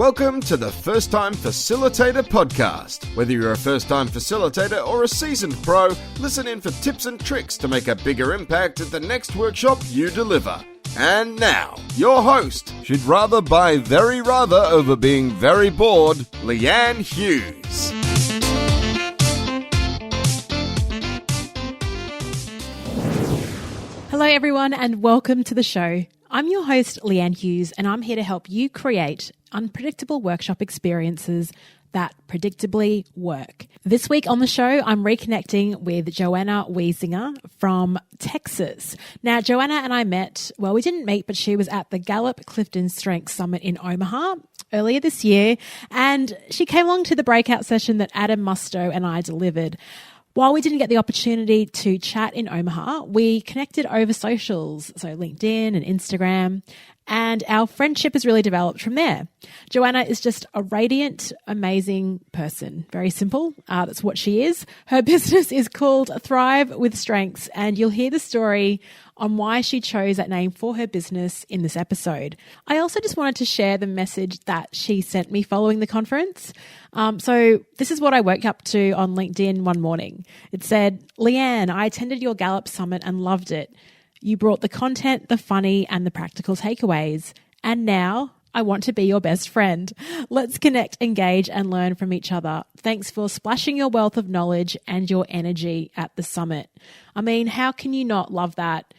Welcome to the First Time Facilitator podcast. Whether you're a first-time facilitator or a seasoned pro, listen in for tips and tricks to make a bigger impact at the next workshop you deliver. And now, your host, she'd rather buy very rather over being very bored, Leanne Hughes. Hello everyone and welcome to the show. I'm your host, Leanne Hughes, and I'm here to help you create unpredictable workshop experiences that predictably work. This week on the show, I'm reconnecting with Joanna Wiesinger from Texas. Now, Joanna and I met, well, we didn't meet, but she was at the Gallup Clifton Strengths Summit in Omaha earlier this year, and she came along to the breakout session that Adam Musto and I delivered. While we didn't get the opportunity to chat in Omaha, we connected over socials, so LinkedIn and Instagram, and our friendship has really developed from there. Joanna is just a radiant, amazing person. Very simple. That's what she is. Her business is called Thrive with Strengths, and you'll hear the story on why she chose that name for her business in this episode. I also just wanted to share the message that she sent me following the conference. So this is what I woke up to on LinkedIn one morning. It said, "Leanne, I attended your Gallup Summit and loved it. You brought the content, the funny, and the practical takeaways. And now I want to be your best friend. Let's connect, engage, and learn from each other. Thanks for splashing your wealth of knowledge and your energy at the summit." I mean, how can you not love that?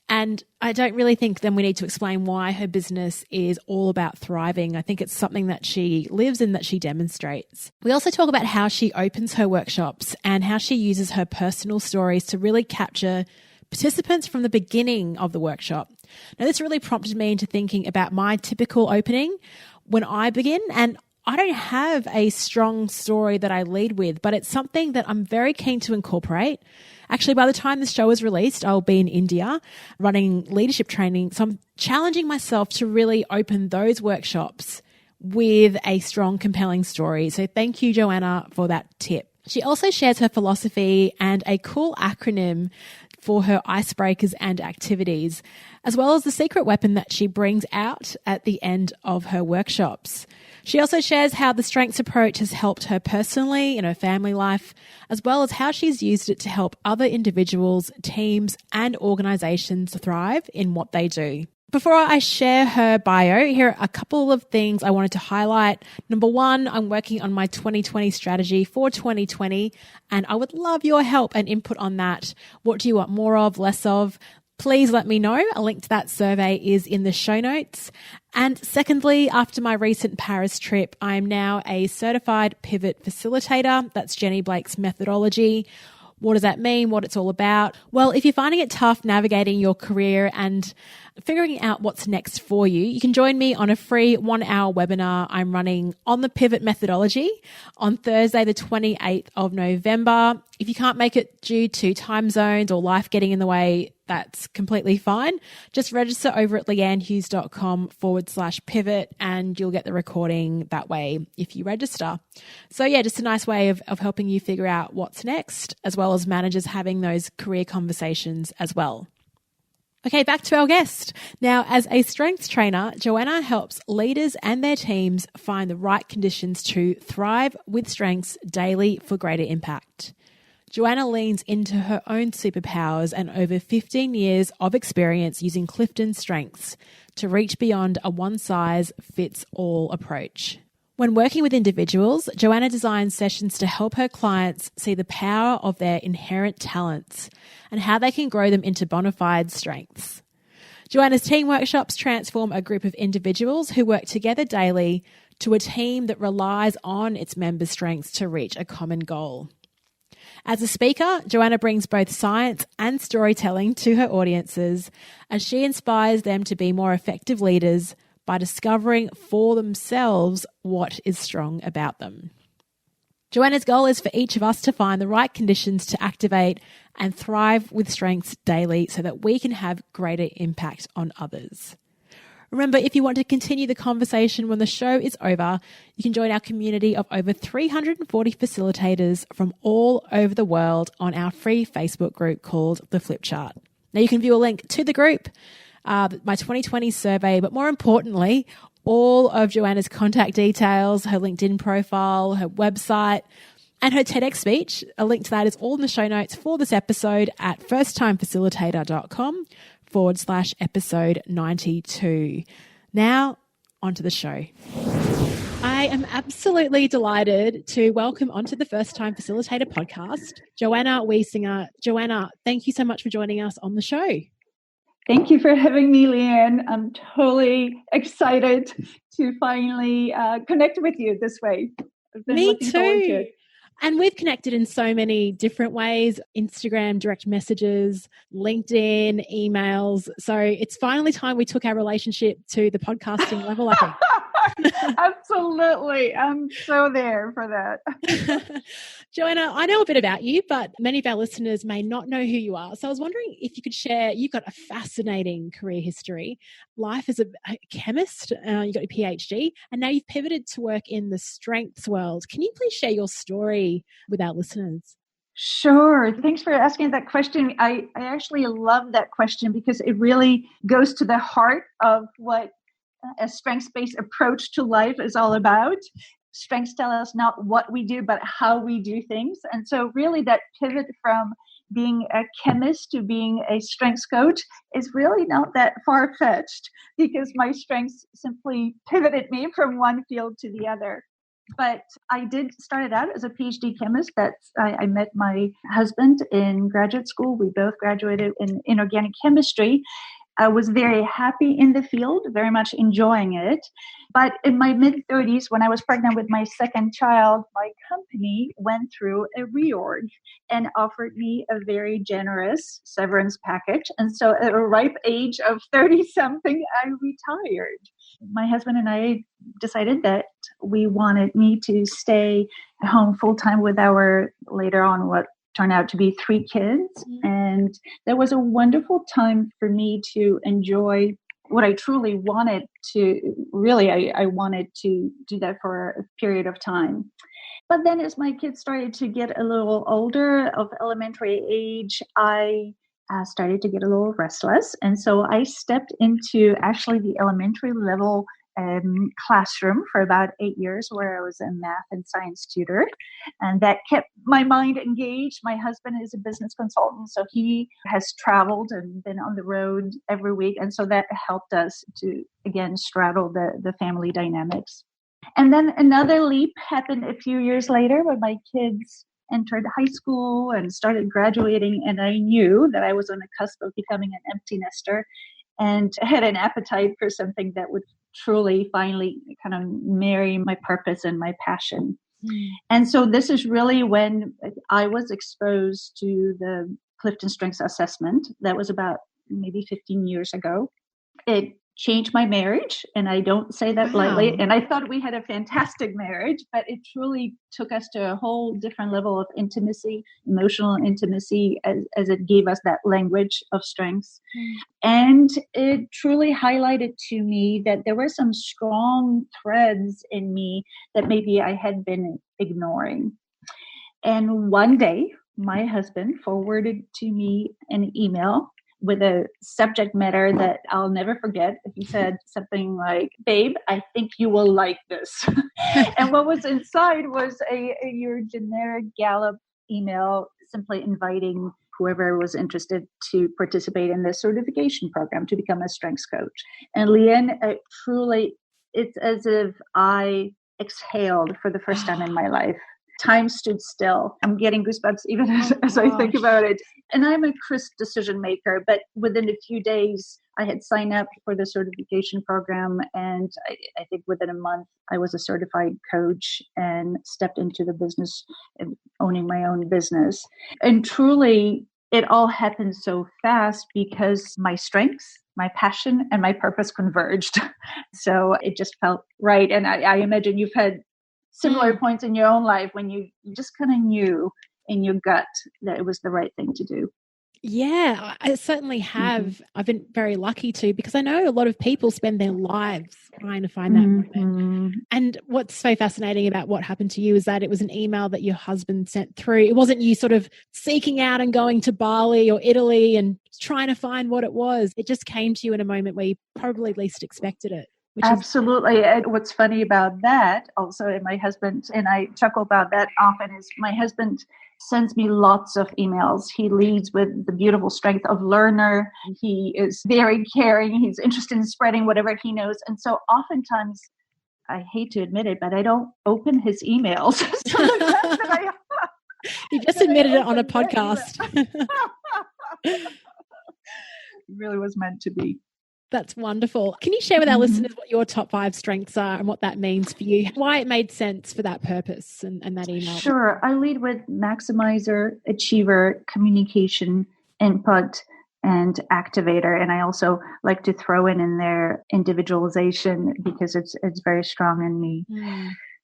And I don't really think then we need to explain why her business is all about thriving. I think it's something that she lives and that she demonstrates. We also talk about how she opens her workshops and how she uses her personal stories to really capture participants from the beginning of the workshop. Now, this really prompted me into thinking about my typical opening when I begin, and I don't have a strong story that I lead with, but it's something that I'm very keen to incorporate. Actually, by the time this show is released, I'll be in India running leadership training, so I'm challenging myself to really open those workshops with a strong, compelling story. So thank you, Joanna, for that tip. She also shares her philosophy and a cool acronym for her icebreakers and activities, as well as the secret weapon that she brings out at the end of her workshops. She also shares how the strengths approach has helped her personally in her family life, as well as how she's used it to help other individuals, teams, and organizations thrive in what they do. Before I share her bio, here are a couple of things I wanted to highlight. Number one, I'm working on my 2020 strategy for 2020, and I would love your help and input on that. What do you want more of, less of? Please let me know. A link to that survey is in the show notes. And secondly, after my recent Paris trip, I am now a certified pivot facilitator. That's Jenny Blake's methodology. What does that mean? What it's all about? Well, if you're finding it tough navigating your career and figuring out what's next for you, you can join me on a free 1-hour webinar I'm running on the pivot methodology on Thursday, the 28th of November. If you can't make it due to time zones or life getting in the way, that's completely fine. Just register over at leannehughes.com/pivot and you'll get the recording that way if you register. So yeah, just a nice way of helping you figure out what's next, as well as managers having those career conversations as well. Okay, back to our guest. Now, as a strengths trainer, Joanna helps leaders and their teams find the right conditions to thrive with strengths daily for greater impact. Joanna leans into her own superpowers and over 15 years of experience using Clifton Strengths to reach beyond a one-size-fits-all approach. When working with individuals, Joanna designs sessions to help her clients see the power of their inherent talents and how they can grow them into bona fide strengths. Joanna's team workshops transform a group of individuals who work together daily to a team that relies on its members' strengths to reach a common goal. As a speaker, Joanna brings both science and storytelling to her audiences as she inspires them to be more effective leaders by discovering for themselves what is strong about them. Joanna's goal is for each of us to find the right conditions to activate and thrive with strengths daily so that we can have greater impact on others. Remember, if you want to continue the conversation when the show is over, you can join our community of over 340 facilitators from all over the world on our free Facebook group called The Flip Chart. Now, you can view a link to the group, my 2020 survey, but more importantly, all of Joanna's contact details, her LinkedIn profile, her website, and her TEDx speech. A link to that is all in the show notes for this episode at firsttimefacilitator.com/episode 92. Now, onto the show. I am absolutely delighted to welcome onto the First Time Facilitator podcast, Joanna Wiesinger. Joanna, thank you so much for joining us on the show. Thank you for having me, Leanne. I'm totally excited to finally connect with you this way. I've been Me looking forward to too. it. And we've connected in so many different ways: Instagram, direct messages, LinkedIn, emails. So it's finally time we took our relationship to the podcasting level, I think. Absolutely. I'm so there for that. Joanna, I know a bit about you, but many of our listeners may not know who you are. So I was wondering if you could share, you've got a fascinating career history. Life as a chemist, you got your PhD, and now you've pivoted to work in the strengths world. Can you please share your story with our listeners? Sure. Thanks for asking that question. I actually love that question because it really goes to the heart of what a strengths-based approach to life is all about. Strengths tell us not what we do, but how we do things. And so really that pivot from being a chemist to being a strengths coach is really not that far-fetched because my strengths simply pivoted me from one field to the other. But I did start it out as a PhD chemist. I met my husband in graduate school. We both graduated in inorganic chemistry. I was very happy in the field, very much enjoying it. But in my mid-30s, when I was pregnant with my second child, my company went through a reorg and offered me a very generous severance package. And so at a ripe age of 30-something, I retired. My husband and I decided that we wanted me to stay home full-time with our, later on, what turned out to be 3 kids. And that was a wonderful time for me to enjoy what I truly wanted to, really, I wanted to do that for a period of time. But then as my kids started to get a little older, of elementary age, I started to get a little restless. And so I stepped into actually the elementary level classroom for about 8 years, where I was a math and science tutor. And that kept my mind engaged. My husband is a business consultant, so he has traveled and been on the road every week. And so that helped us to, again, straddle the family dynamics. And then another leap happened a few years later when my kids entered high school and started graduating. And I knew that I was on the cusp of becoming an empty nester and had an appetite for something that would truly finally kind of marry my purpose and my passion. And so this is really when I was exposed to the Clifton Strengths Assessment. That was about maybe 15 years ago. It changed my marriage, and I don't say that lightly. And I thought we had a fantastic marriage, but it truly took us to a whole different level of intimacy, emotional intimacy, as it gave us that language of strengths. And it truly highlighted to me that there were some strong threads in me that maybe I had been ignoring. And one day, my husband forwarded to me an email with a subject matter that I'll never forget. He said something like, "Babe, I think you will like this." And what was inside was your generic Gallup email simply inviting whoever was interested to participate in this certification program to become a strengths coach. And Leanne, it's as if I exhaled for the first time in my life. Time stood still. I'm getting goosebumps even as I think about it. And I'm a crisp decision maker, but within a few days, I had signed up for the certification program. And I think within a month, I was a certified coach and stepped into the business, owning my own business. And truly, it all happened so fast because my strengths, my passion, and my purpose converged. So it just felt right. And I imagine you've had similar points in your own life when you just kind of knew in your gut that it was the right thing to do. Yeah, I certainly have. I've been very lucky to, because I know a lot of people spend their lives trying to find that moment. And what's so fascinating about what happened to you is that it was an email that your husband sent through. It wasn't you sort of seeking out and going to Bali or Italy and trying to find what it was. It just came to you in a moment where you probably least expected it. which Absolutely. And what's funny about that also, and my husband and I chuckle about that often, is my husband sends me lots of emails. He leads with the beautiful strength of learner. He is very caring. He's interested in spreading whatever he knows. And so oftentimes, I hate to admit it, but I don't open his emails. So the fact that you just admitted it on a podcast. It really was meant to be. That's wonderful. Can you share with our listeners what your top 5 strengths are and what that means for you? Why it made sense for that purpose and that email? Sure. I lead with maximizer, achiever, communication, input, and activator. And I also like to throw in there individualization because it's very strong in me.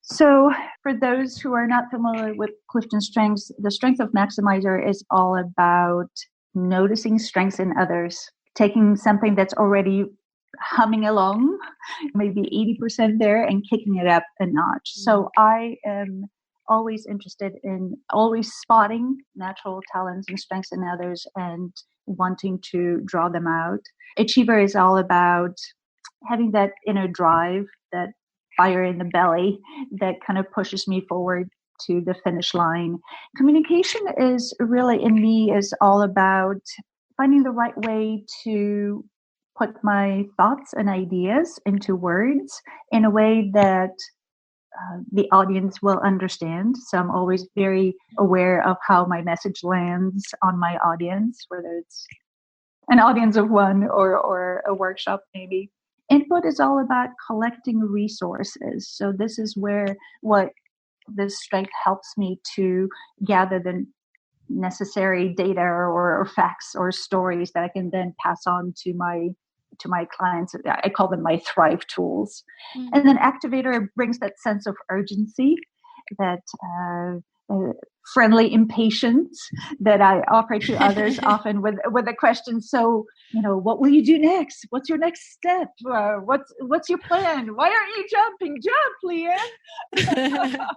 So for those who are not familiar with Clifton Strengths, the strength of maximizer is all about noticing strengths in others, taking something that's already humming along, maybe 80% there, and kicking it up a notch. So I am always interested in always spotting natural talents and strengths in others and wanting to draw them out. Achiever is all about having that inner drive, that fire in the belly that kind of pushes me forward to the finish line. Communication is really, in me, is all about finding the right way to put my thoughts and ideas into words in a way that the audience will understand. So I'm always very aware of how my message lands on my audience, whether it's an audience of one or a workshop maybe. Input is all about collecting resources. So this is where what this strength helps me to gather the necessary data or facts or stories that I can then pass on to my clients. I call them my Thrive tools. And then activator brings that sense of urgency, that friendly impatience that I offer to others often with a question. So, what will you do next? What's your next step? What's your plan? Why aren't you jumping? Jump, Leanne.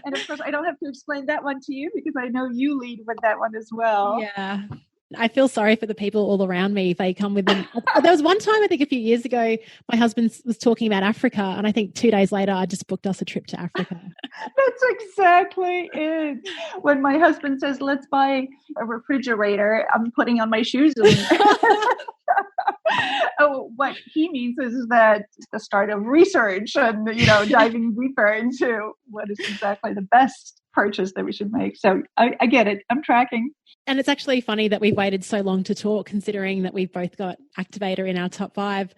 And of course, I don't have to explain that one to you because I know you lead with that one as well. Yeah. I feel sorry for the people all around me if they come with them. There was one time, I think a few years ago, my husband was talking about Africa, and I think 2 days later, I just booked us a trip to Africa. That's exactly it. When my husband says, let's buy a refrigerator, I'm putting on my shoes. What he means is that the start of research and, diving deeper into what is exactly the best purchase that we should make. So I get it. I'm tracking. And it's actually funny that we've waited so long to talk, considering that we've both got Activator in our top 5.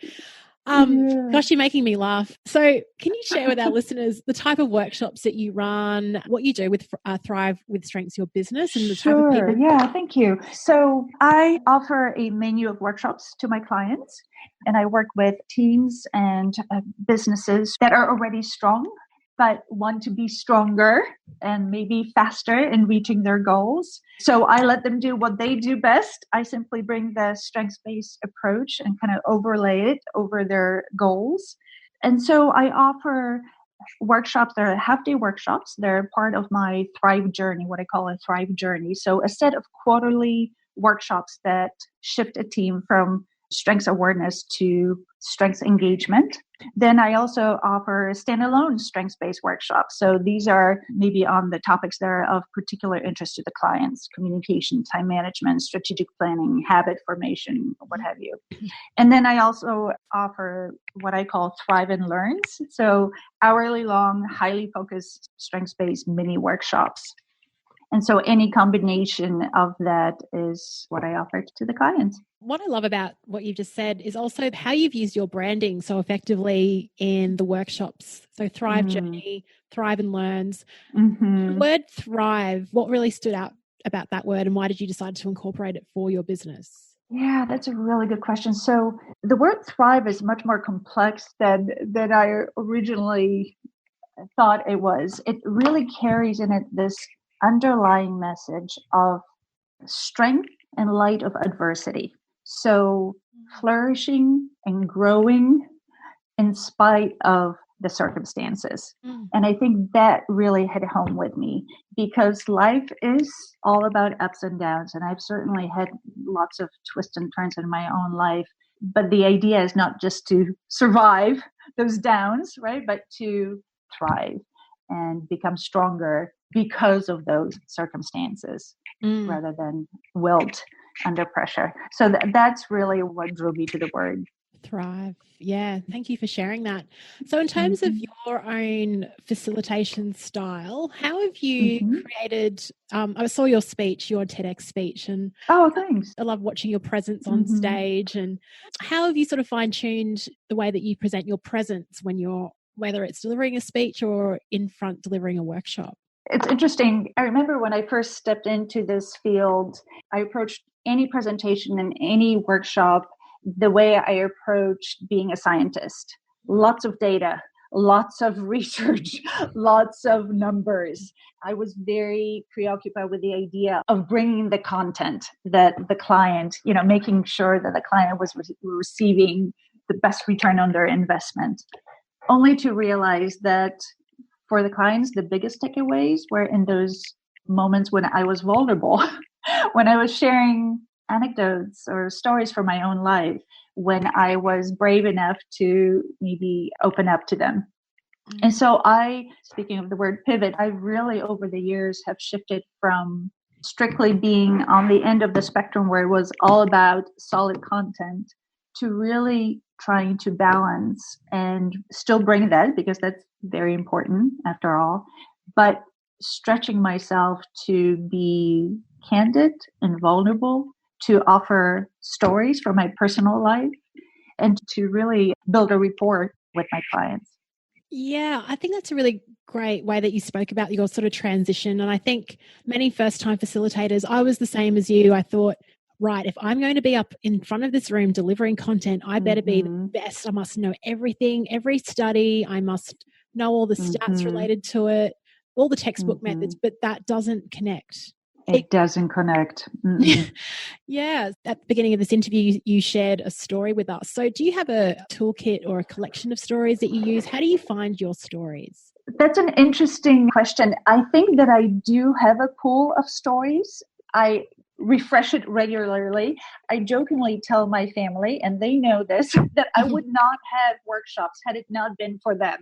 Gosh, you're making me laugh. So can you share with our listeners the type of workshops that you run, what you do with Thrive with Strengths, your business, and the type of people? Yeah, thank you. So I offer a menu of workshops to my clients, and I work with teams and businesses that are already strong, but want to be stronger and maybe faster in reaching their goals. So I let them do what they do best. I simply bring the strengths-based approach and kind of overlay it over their goals. And so I offer workshops. They're half-day workshops. They're part of my Thrive journey, what I call a Thrive journey. So a set of quarterly workshops that shift a team from strengths awareness to strengths engagement. Then I also offer standalone strengths-based workshops. So these are maybe on the topics that are of particular interest to the clients: communication, time management, strategic planning, habit formation, what have you. And then I also offer what I call Thrive and Learns. So hourly long, highly focused strengths-based mini workshops. And so any combination of that is what I offer to the clients. What I love about what you've just said is also how you've used your branding so effectively in the workshops. So Thrive Journey, Thrive and Learns. The word Thrive, what really stood out about that word, and why did you decide to incorporate it for your business? Yeah, that's a really good question. So the word Thrive is much more complex than I originally thought it was. It really carries in it this underlying message of strength in light of adversity. So flourishing and growing in spite of the circumstances. And I think that really hit home with me because life is all about ups and downs. And I've certainly had lots of twists and turns in my own life. But the idea is not just to survive, those downs, right? But to thrive and become stronger because of those circumstances rather than wilt under pressure. So that's really what drew me to the word. Thrive. Yeah. Thank you for sharing that. So in terms of your own facilitation style, how have you created, I saw your speech, your TEDx speech, and oh, thanks. I love watching your presence on stage. And how have you sort of fine-tuned the way that you present your presence when you're, whether it's delivering a speech or in front delivering a workshop? It's interesting. I remember when I first stepped into this field, I approached any presentation in any workshop the way I approached being a scientist. Lots of data, lots of research, lots of numbers. I was very preoccupied with the idea of bringing the content that the client, making sure that the client was receiving the best return on their investment, only to realize that for the clients, the biggest takeaways were in those moments when I was vulnerable, when I was sharing anecdotes or stories from my own life, when I was brave enough to maybe open up to them. And so speaking of the word pivot, I really over the years have shifted from strictly being on the end of the spectrum where it was all about solid content to really trying to balance and still bring that, because that's very important after all, but stretching myself to be candid and vulnerable, to offer stories from my personal life, and to really build a rapport with my clients. Yeah, I think that's a really great way that you spoke about your sort of transition. And I think many first-time facilitators, I was the same as you. I thought, right, if I'm going to be up in front of this room delivering content, I better be the best. I must know everything, every study. I must know all the stats related to it, all the textbook methods, but that doesn't connect. It doesn't connect. Yeah. At the beginning of this interview, you shared a story with us. So do you have a toolkit or a collection of stories that you use? How do you find your stories? That's an interesting question. I think that I do have a pool of stories. I refresh it regularly. I jokingly tell my family, and they know this, that I would not have workshops had it not been for them.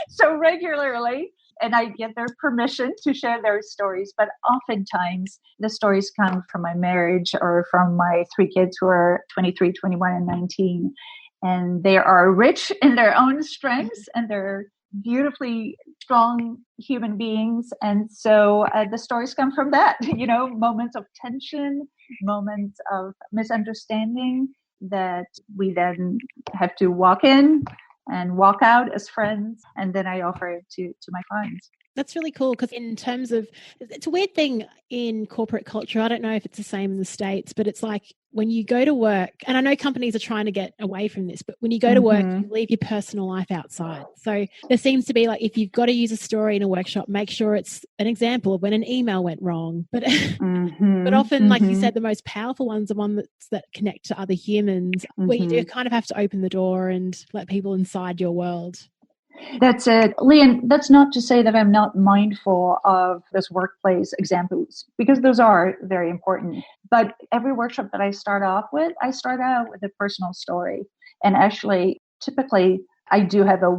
So regularly, and I get their permission to share their stories, but oftentimes the stories come from my marriage or from my 3 kids who are 23, 21, and 19. And they are rich in their own strengths and they're beautifully strong human beings. And so the stories come from that, moments of tension, moments of misunderstanding that we then have to walk in and walk out as friends. And then I offer it to my clients. That's really cool because in terms of, it's a weird thing in corporate culture. I don't know if it's the same in the States, but it's like when you go to work, and I know companies are trying to get away from this, but when you go to work, you leave your personal life outside. So there seems to be like, if you've got to use a story in a workshop, make sure it's an example of when an email went wrong. But but often, like you said, the most powerful ones are ones that connect to other humans, where you do kind of have to open the door and let people inside your world. That's it. Leanne, that's not to say that I'm not mindful of those workplace examples, because those are very important. But every workshop that I start out with a personal story. And actually, typically, I do have a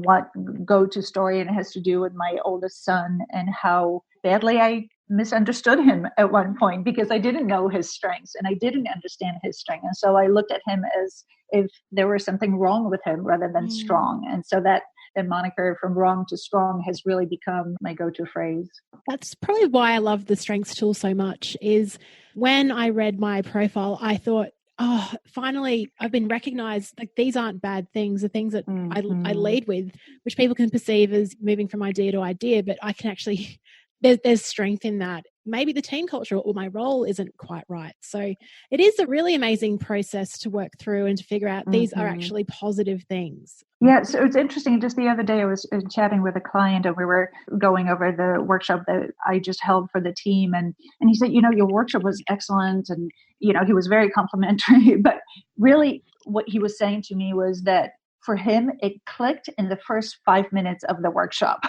go-to story, and it has to do with my oldest son and how badly I misunderstood him at one point because I didn't know his strengths and I didn't understand his strength. And so I looked at him as if there was something wrong with him rather than strong. And so that moniker from wrong to strong has really become my go-to phrase. That's probably why I love the strengths tool so much, is when I read my profile, I thought, oh, finally, I've been recognized. Like, these aren't bad things. The things that I lead with, which people can perceive as moving from idea to idea, but I can actually, there's strength in that. Maybe the team culture or my role isn't quite right. So it is a really amazing process to work through and to figure out these are actually positive things. Yeah, so it's interesting. Just the other day, I was chatting with a client and we were going over the workshop that I just held for the team. And he said, your workshop was excellent. And, he was very complimentary. But really what he was saying to me was that for him, it clicked in the first 5 minutes of the workshop,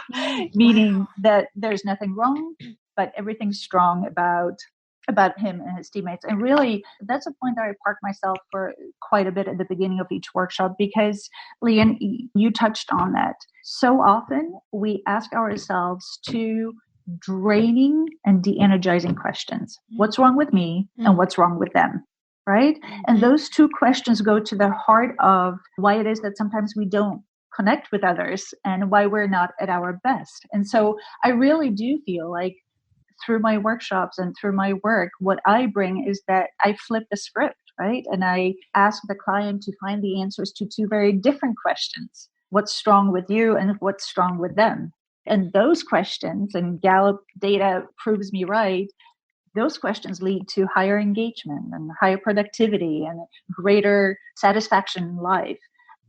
meaning that there's nothing wrong, but everything's strong about about him and his teammates. And really, that's a point that I park myself for quite a bit at the beginning of each workshop, because Leanne, you touched on that. So often we ask ourselves two draining and de-energizing questions. What's wrong with me and what's wrong with them? Right? And those two questions go to the heart of why it is that sometimes we don't connect with others and why we're not at our best. And so I really do feel like through my workshops and through my work, what I bring is that I flip the script, right? And I ask the client to find the answers to two very different questions. What's strong with you and what's strong with them? And those questions, and Gallup data proves me right, those questions lead to higher engagement and higher productivity and greater satisfaction in life.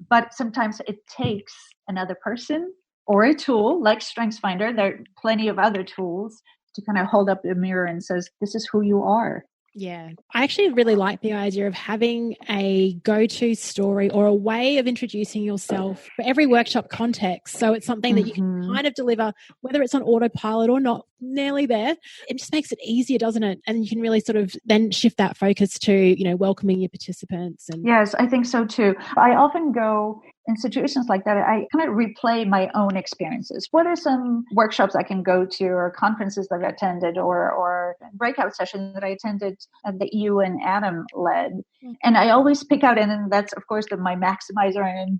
But sometimes it takes another person or a tool like StrengthsFinder. There are plenty of other tools to kind of hold up the mirror and says, this is who you are. Yeah. I actually really like the idea of having a go-to story or a way of introducing yourself for every workshop context. So it's something that you can kind of deliver, whether it's on autopilot or not, nearly there. It just makes it easier, doesn't it? And you can really sort of then shift that focus to, welcoming your participants. And yes, I think so too. I often go in situations like that, I kind of replay my own experiences. What are some workshops I can go to, or conferences that I attended, or breakout sessions that I attended that you and Adam led? And I always pick out, and then that's, of course, my maximizer and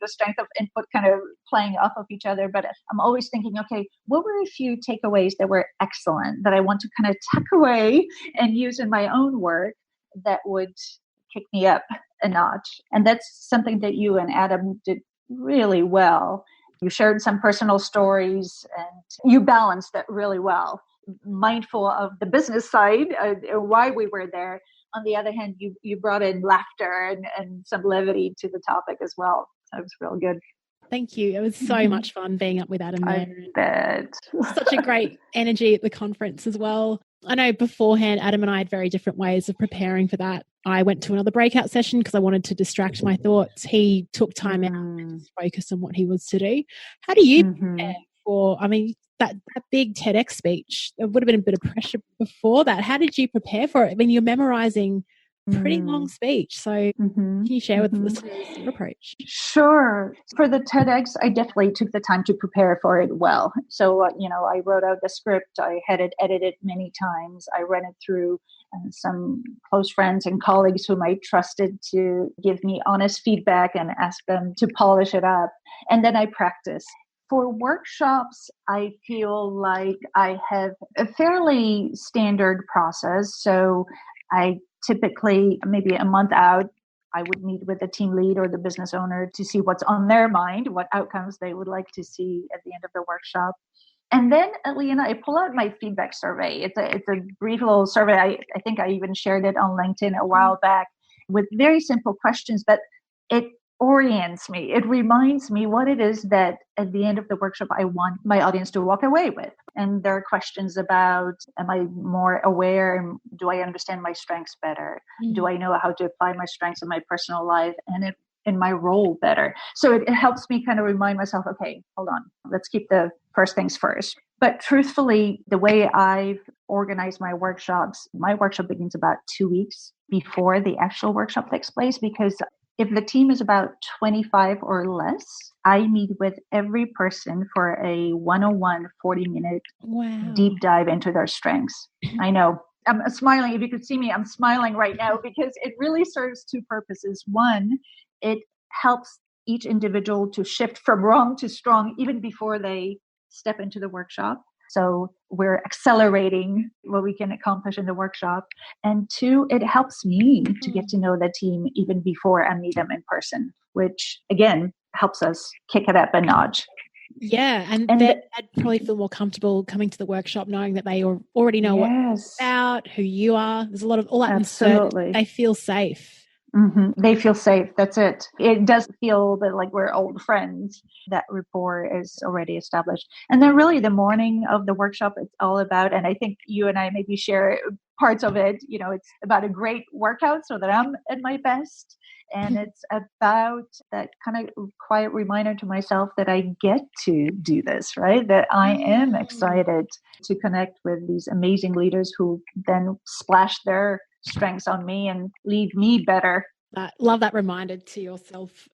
the strength of input kind of playing off of each other. But I'm always thinking, okay, what were a few takeaways that were excellent that I want to kind of tuck away and use in my own work that would kick me up a notch? And that's something that you and Adam did really well. You shared some personal stories and you balanced that really well, mindful of the business side, why we were there. On the other hand, you brought in laughter and some levity to the topic as well. So it was real good. Thank you. It was so much fun being up with Adam there. I bet. Such a great energy at the conference as well. I know beforehand, Adam and I had very different ways of preparing for that. I went to another breakout session because I wanted to distract my thoughts. He took time out to focus on what he was to do. How do you prepare for, that big TEDx speech? There would have been a bit of pressure before that. How did you prepare for it? You're memorizing pretty long speech. So can you share with the listeners your approach? Sure. For the TEDx, I definitely took the time to prepare for it well. So, I wrote out the script. I had it edited many times. I ran it through some close friends and colleagues whom I trusted to give me honest feedback and ask them to polish it up. And then I practiced. For workshops, I feel like I have a fairly standard process. So I typically, maybe a month out, I would meet with the team lead or the business owner to see what's on their mind, what outcomes they would like to see at the end of the workshop. And then, Leanna, I pull out my feedback survey. It's a brief little survey. I think I even shared it on LinkedIn a while back with very simple questions, but it orients me. It reminds me what it is that at the end of the workshop I want my audience to walk away with. And there are questions about, am I more aware? Do I understand my strengths better? Do I know how to apply my strengths in my personal life and in my role better? So it helps me kind of remind myself, okay, hold on, let's keep the first things first. But truthfully, the way I've organized my workshop begins about 2 weeks before the actual workshop takes place, because if the team is about 25 or less, I meet with every person for a 101 40-minute deep dive into their strengths. I know. I'm smiling. If you could see me, I'm smiling right now because it really serves two purposes. One, it helps each individual to shift from wrong to strong even before they step into the workshop. So we're accelerating what we can accomplish in the workshop. And two, it helps me to get to know the team even before I meet them in person, which again helps us kick it up a notch. Yeah, and I'd probably feel more comfortable coming to the workshop knowing that they already know what it's about, who you are. There's a lot of all that. Absolutely. They feel safe. They feel safe. That's it. It does feel that like we're old friends. That rapport is already established. And then really the morning of the workshop, it's all about, and I think you and I maybe share parts of it, it's about a great workout so that I'm at my best. And it's about that kind of quiet reminder to myself that I get to do this, right? That I am excited to connect with these amazing leaders who then splash their strengths on me and leave me better. Love that reminder to yourself.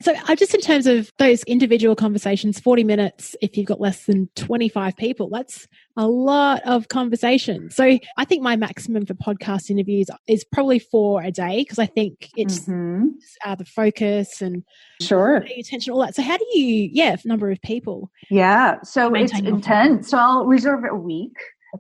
So just in terms of those individual conversations, 40 minutes, if you've got less than 25 people, that's a lot of conversation. So I think my maximum for podcast interviews is probably 4 a day, because I think it's the focus and paying attention, all that. So how do you, number of people? Yeah, so it's intense. So I'll reserve a week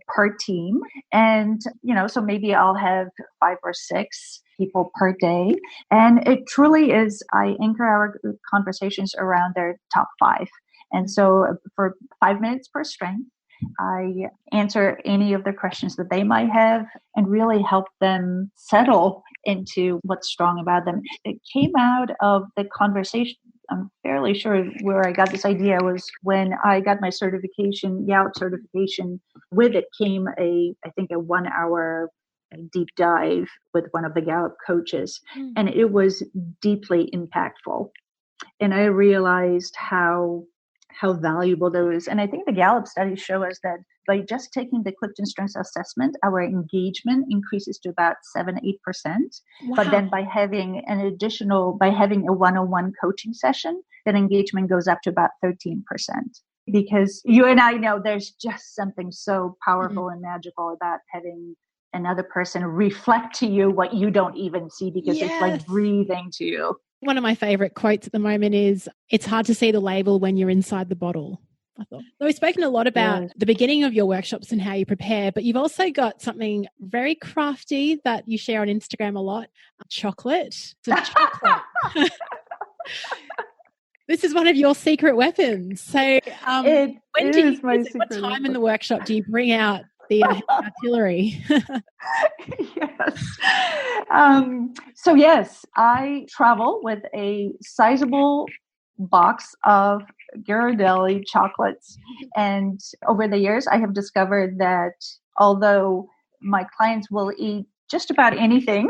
per team. And, so maybe I'll have 5 or 6 people per day. And it truly is, I anchor our conversations around their top 5. And so for 5 minutes per strength, I answer any of the questions that they might have and really help them settle into what's strong about them. It came out of the conversation. I'm fairly sure where I got this idea was when I got my certification, Gallup certification. With it came I think a 1-hour deep dive with one of the Gallup coaches, and it was deeply impactful. And I realized how valuable those. And I think the Gallup studies show us that by just taking the Clifton Strengths Assessment, our engagement increases to about 7-8%. Wow. But then by having a one-on-one coaching session, that engagement goes up to about 13%. Because you and I know there's just something so powerful and magical about having another person reflect to you what you don't even see, because it's like breathing to you. One of my favorite quotes at the moment is, it's hard to see the label when you're inside the bottle. I thought. So we've spoken a lot about the beginning of your workshops and how you prepare, but you've also got something very crafty that you share on Instagram a lot, chocolate. Chocolate. This is one of your secret weapons. So what time in the workshop do you bring out the artillery? Yes. So yes, I travel with a sizable box of Ghirardelli chocolates. And over the years, I have discovered that although my clients will eat just about anything,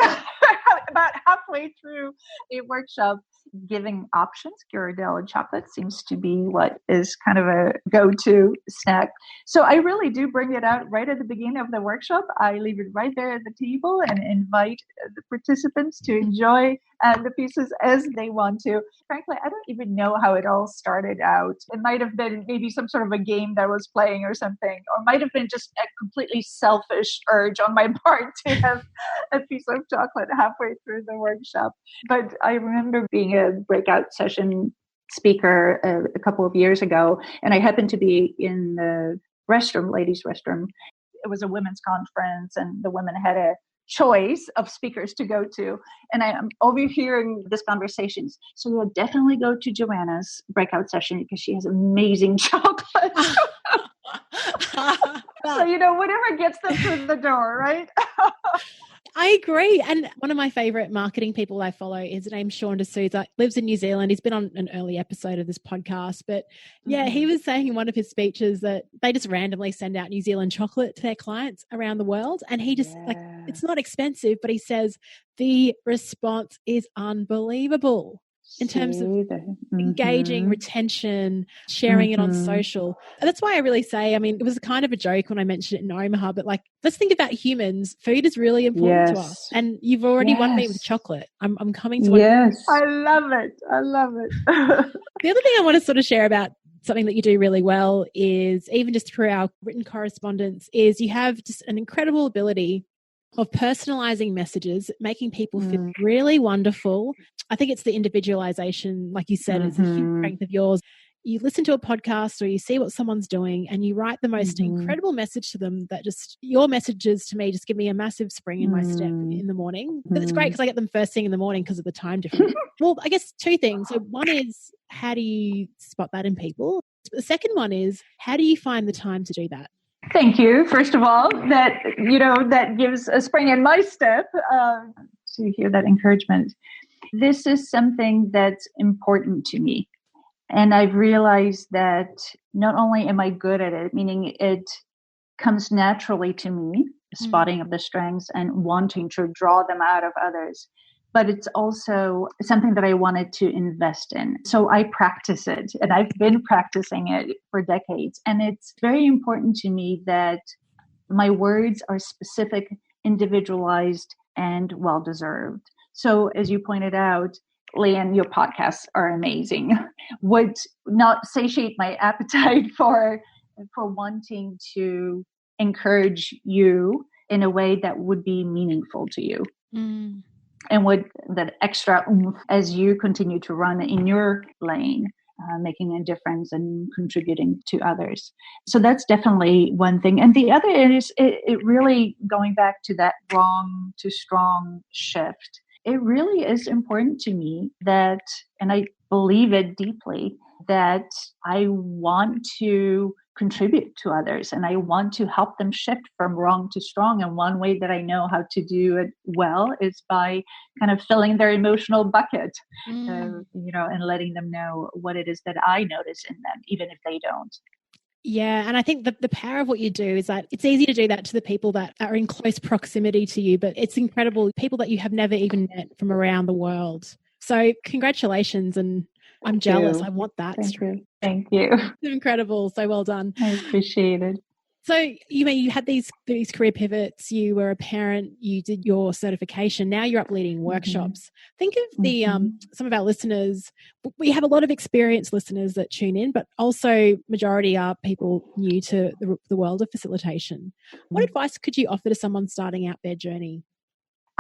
about halfway through a workshop, giving options, Ghirardelli chocolate seems to be what is kind of a go-to snack. So I really do bring it out right at the beginning of the workshop. I leave it right there at the table and invite the participants to enjoy the pieces as they want to. Frankly, I don't even know how it all started out. It might have been maybe some sort of a game that I was playing or something, or might have been just a completely selfish urge on my part to have a piece of chocolate halfway through the workshop. But I remember being a breakout session speaker a couple of years ago, and I happened to be in the restroom, ladies' restroom. It was a women's conference, and the women had a choice of speakers to go to. And I am overhearing this conversation. So you'll definitely go to Joanna's breakout session because she has amazing chocolate. So, whatever gets them through the door, right? I agree. And one of my favorite marketing people I follow is named Sean D'Souza, lives in New Zealand. He's been on an early episode of this podcast. But he was saying in one of his speeches that they just randomly send out New Zealand chocolate to their clients around the world. And he just it's not expensive, but he says the response is unbelievable in terms of engaging, retention, sharing it on social. And that's why I really say, it was kind of a joke when I mentioned it in Omaha, but let's think about humans. Food is really important to us. And you've already won me with chocolate. I'm coming to Yes. I love it. The other thing I want to sort of share about something that you do really well is, even just through our written correspondence, is you have just an incredible ability of personalizing messages, making people feel really wonderful. I think it's the individualization, like you said, is a huge strength of yours. You listen to a podcast or you see what someone's doing and you write the most incredible message to them that just, your messages to me just give me a massive spring in my step in the morning. But it's great because I get them first thing in the morning because of the time difference. Well, I guess 2 things. So one is, how do you spot that in people? The second one is, how do you find the time to do that? Thank you. First of all, that gives a spring in my step to hear that encouragement. This is something that's important to me. And I've realized that not only am I good at it, meaning it comes naturally to me, the spotting of the strengths and wanting to draw them out of others, but it's also something that I wanted to invest in. So I practice it, and I've been practicing it for decades. And it's very important to me that my words are specific, individualized, and well-deserved. So as you pointed out, Leanne, your podcasts are amazing. Would not satiate my appetite for wanting to encourage you in a way that would be meaningful to you. Mm. And with that extra oomph as you continue to run in your lane, making a difference and contributing to others. So that's definitely one thing. And the other is it really going back to that wrong to strong shift. It really is important to me that, and I believe it deeply, that I want to contribute to others and I want to help them shift from wrong to strong. And one way that I know how to do it well is by kind of filling their emotional bucket, and letting them know what it is that I notice in them, even if they don't. Yeah, and I think the power of what you do is that it's easy to do that to the people that are in close proximity to you, but it's incredible, people that you have never even met from around the world. So congratulations, and I'm jealous. I want that. Thank you. Incredible. So well done. I appreciate it. So you had these career pivots, you were a parent, you did your certification, now you're up leading workshops. Think of the some of our listeners, we have a lot of experienced listeners that tune in, but also majority are people new to the world of facilitation. What advice could you offer to someone starting out their journey?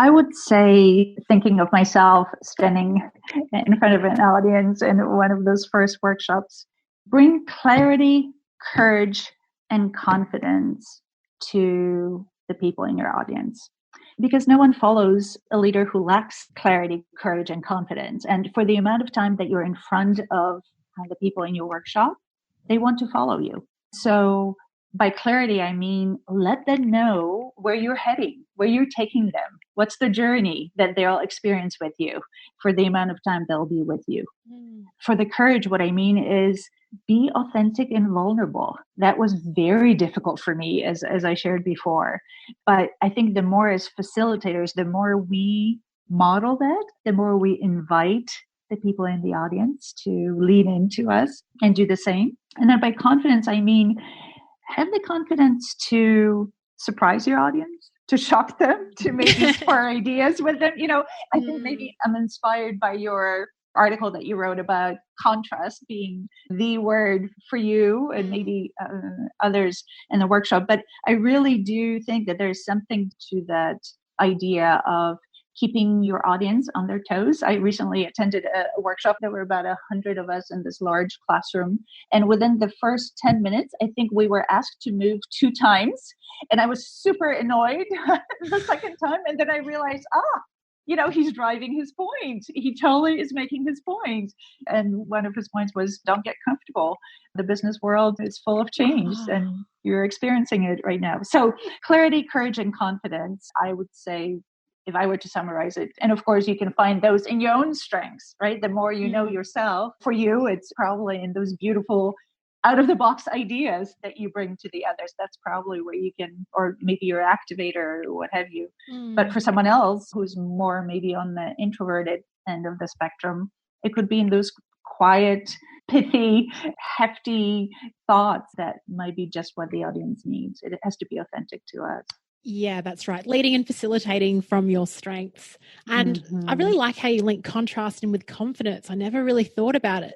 I would say, thinking of myself standing in front of an audience in one of those first workshops, bring clarity, courage, and confidence to the people in your audience. Because no one follows a leader who lacks clarity, courage, and confidence. And for the amount of time that you're in front of the people in your workshop, they want to follow you. So by clarity, I mean, let them know where you're heading, where you're taking them. What's the journey that they'll experience with you for the amount of time they'll be with you. For the courage, what I mean is be authentic and vulnerable. That was very difficult for me, as I shared before. But I think the more as facilitators, the more we model that, the more we invite the people in the audience to lean into us and do the same. And then by confidence, I mean, have the confidence to surprise your audience, to shock them, to maybe spur ideas with them. I think maybe I'm inspired by your article that you wrote about contrast being the word for you and maybe others in the workshop. But I really do think that there's something to that idea of keeping your audience on their toes. I recently attended a workshop. There were about 100 of us in this large classroom. And within the first 10 minutes, I think we were asked to move 2 times. And I was super annoyed the second time. And then I realized, he's driving his point. He totally is making his point. And one of his points was, don't get comfortable. The business world is full of change and you're experiencing it right now. So clarity, courage, and confidence, I would say, if I were to summarize it. And of course, you can find those in your own strengths, right? The more you know yourself, for you, it's probably in those beautiful out-of-the-box ideas that you bring to the others. That's probably where you can, or maybe your activator or what have you. But for someone else who's more maybe on the introverted end of the spectrum, it could be in those quiet, pithy, hefty thoughts that might be just what the audience needs. It has to be authentic to us. Yeah, that's right. Leading and facilitating from your strengths. And I really like how you link contrast in with confidence. I never really thought about it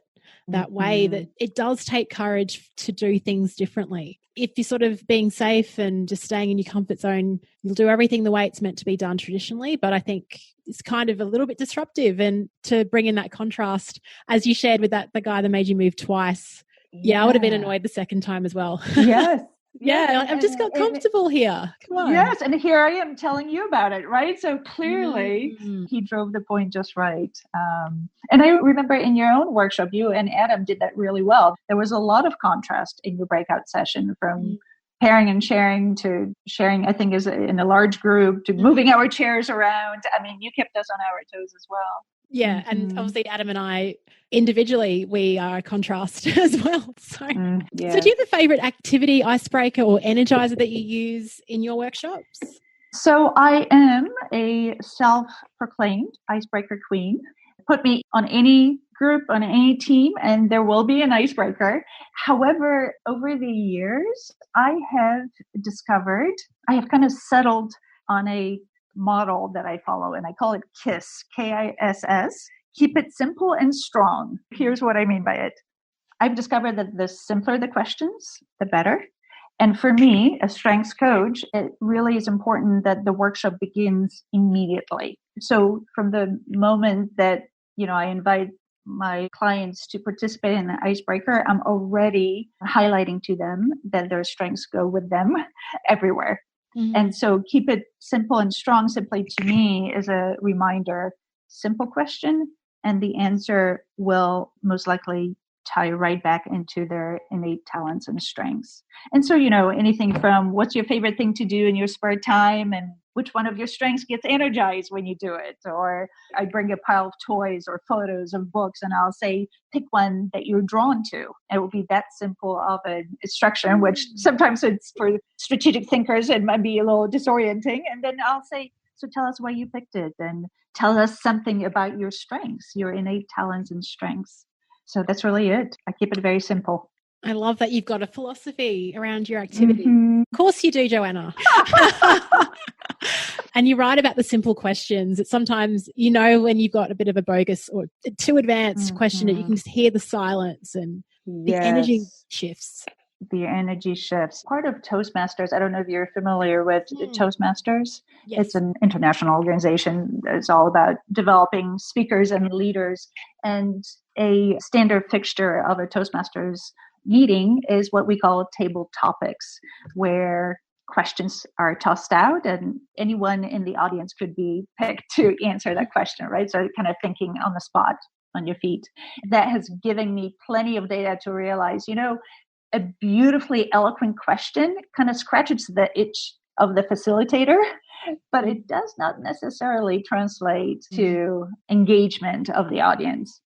that way, that it does take courage to do things differently. If you're sort of being safe and just staying in your comfort zone, you'll do everything the way it's meant to be done traditionally. But I think it's kind of a little bit disruptive. And to bring in that contrast, as you shared with the guy that made you move twice, I would have been annoyed the second time as well. Yes. Yeah, I've just got comfortable here. Come on. Yes, and here I am telling you about it, right? So clearly he drove the point just right. And I remember in your own workshop, you and Adam did that really well. There was a lot of contrast in your breakout session, from pairing and sharing to sharing, I think, is in a large group, to moving our chairs around. I mean, you kept us on our toes as well. Yeah, and obviously Adam and I individually, we are a contrast as well. So do you have a favourite activity, icebreaker or energizer that you use in your workshops? So I am a self-proclaimed icebreaker queen. Put me on any group, on any team, and there will be an icebreaker. However, over the years, I have discovered, I have kind of settled on a model that I follow, and I call it KISS, Kiss. Keep it simple and strong. Here's what I mean by it. I've discovered that the simpler the questions, the better. And for me, a strengths coach, it really is important that the workshop begins immediately. So from the moment that, I invite my clients to participate in the icebreaker, I'm already highlighting to them that their strengths go with them everywhere. Mm-hmm. And so keep it simple and strong simply to me is a reminder, simple question, and the answer will most likely tie right back into their innate talents and strengths. And so, anything from what's your favorite thing to do in your spare time and which one of your strengths gets energized when you do it? Or I bring a pile of toys or photos of books and I'll say, pick one that you're drawn to. It will be that simple of an instruction, which sometimes it's for strategic thinkers and might be a little disorienting. And then I'll say, so tell us why you picked it and tell us something about your strengths, your innate talents and strengths. So that's really it. I keep it very simple. I love that you've got a philosophy around your activity. Mm-hmm. Of course you do, Joanna. And you write about the simple questions. It's sometimes, when you've got a bit of a bogus or too advanced question, that you can just hear the silence and the energy shifts. The energy shifts. Part of Toastmasters, I don't know if you're familiar with Toastmasters. Yes. It's an international organization that's all about developing speakers and leaders. And a standard fixture of a Toastmasters meeting is what we call table topics, where questions are tossed out and anyone in the audience could be picked to answer that question, right? So kind of thinking on the spot, on your feet. That has given me plenty of data to realize, a beautifully eloquent question kind of scratches the itch of the facilitator, but it does not necessarily translate to engagement of the audience.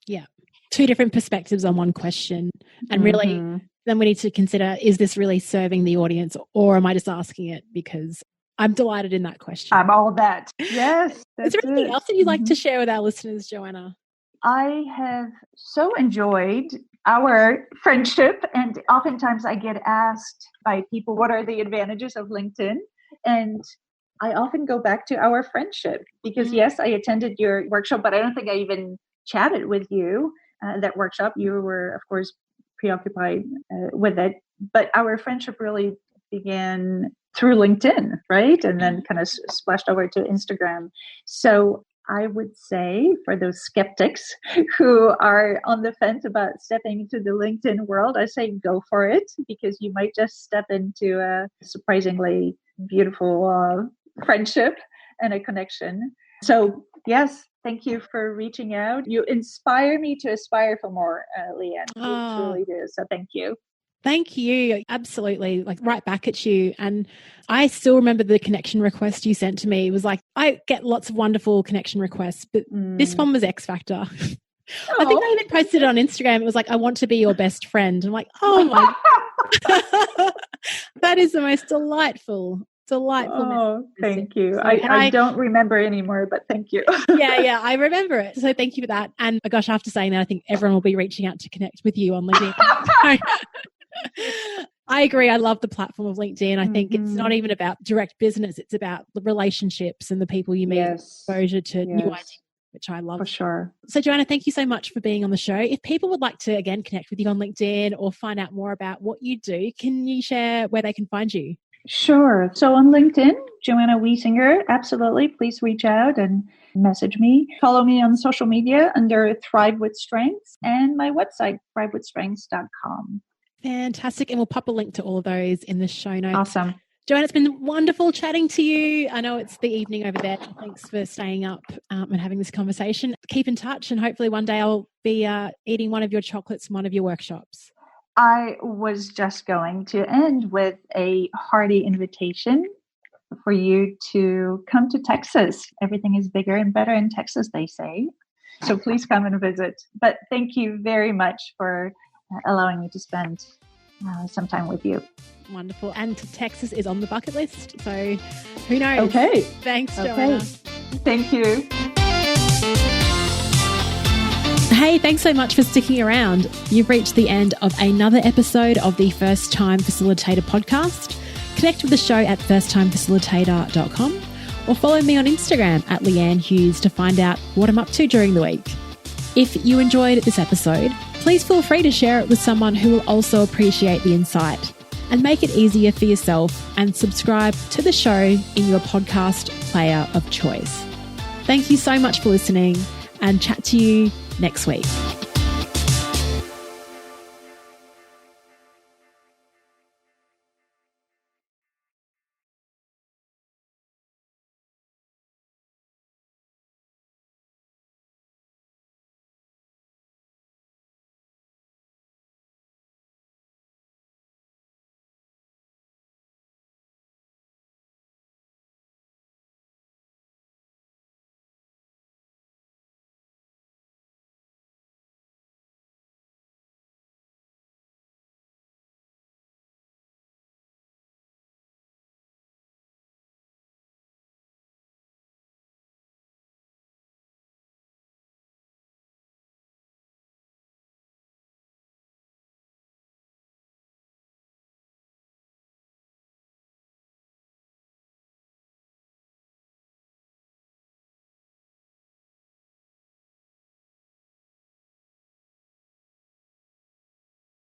Yeah. Two different perspectives on one question. And really, then we need to consider, is this really serving the audience or am I just asking it because I'm delighted in that question? I'm all that. Yes. Is there anything else that you'd like to share with our listeners, Joanna? I have so enjoyed our friendship, and oftentimes I get asked by people, what are the advantages of LinkedIn? And I often go back to our friendship because yes, I attended your workshop, but I don't think I even chatted with you that workshop. You were, of course, preoccupied with it, but our friendship really began through LinkedIn, right? And then kind of splashed over to Instagram. So I would say for those skeptics who are on the fence about stepping into the LinkedIn world, I say go for it because you might just step into a surprisingly beautiful friendship and a connection. So yes, thank you for reaching out. You inspire me to aspire for more, Leanne. You truly do. So thank you. Thank you. Absolutely. Like right back at you. And I still remember the connection request you sent to me. It was like, I get lots of wonderful connection requests, but this one was X Factor. I think I even posted it on Instagram. It was like, I want to be your best friend. I'm like, oh my, that is the most delightful. Oh, thank you. I don't remember anymore, but thank you. Yeah, I remember it. So thank you for that. And gosh, after saying that, I think everyone will be reaching out to connect with you on LinkedIn. I agree. I love the platform of LinkedIn. I think it's not even about direct business. It's about the relationships and the people you meet, exposure to new ideas, which I love. For sure. So Joanna, thank you so much for being on the show. If people would like to, again, connect with you on LinkedIn or find out more about what you do, can you share where they can find you? Sure. So on LinkedIn, Joanna Wiesinger, absolutely. Please reach out and message me. Follow me on social media under Thrive with Strengths and my website, thrivewithstrengths.com. Fantastic. And we'll pop a link to all of those in the show notes. Awesome. Joanna, it's been wonderful chatting to you. I know it's the evening over there. Thanks for staying up and having this conversation. Keep in touch and hopefully one day I'll be eating one of your chocolates in one of your workshops. I was just going to end with a hearty invitation for you to come to Texas. Everything is bigger and better in Texas, they say. So please come and visit. But thank you very much for allowing me to spend sometime with you. Wonderful. And Texas is on the bucket list. So who knows? Okay. Thanks, Joanna. Thank you. Hey, thanks so much for sticking around. You've reached the end of another episode of the First Time Facilitator podcast. Connect with the show at firsttimefacilitator.com or follow me on Instagram at Leanne Hughes to find out what I'm up to during the week. If you enjoyed this episode, please feel free to share it with someone who will also appreciate the insight. And make it easier for yourself and subscribe to the show in your podcast player of choice. Thank you so much for listening and chat to you next week.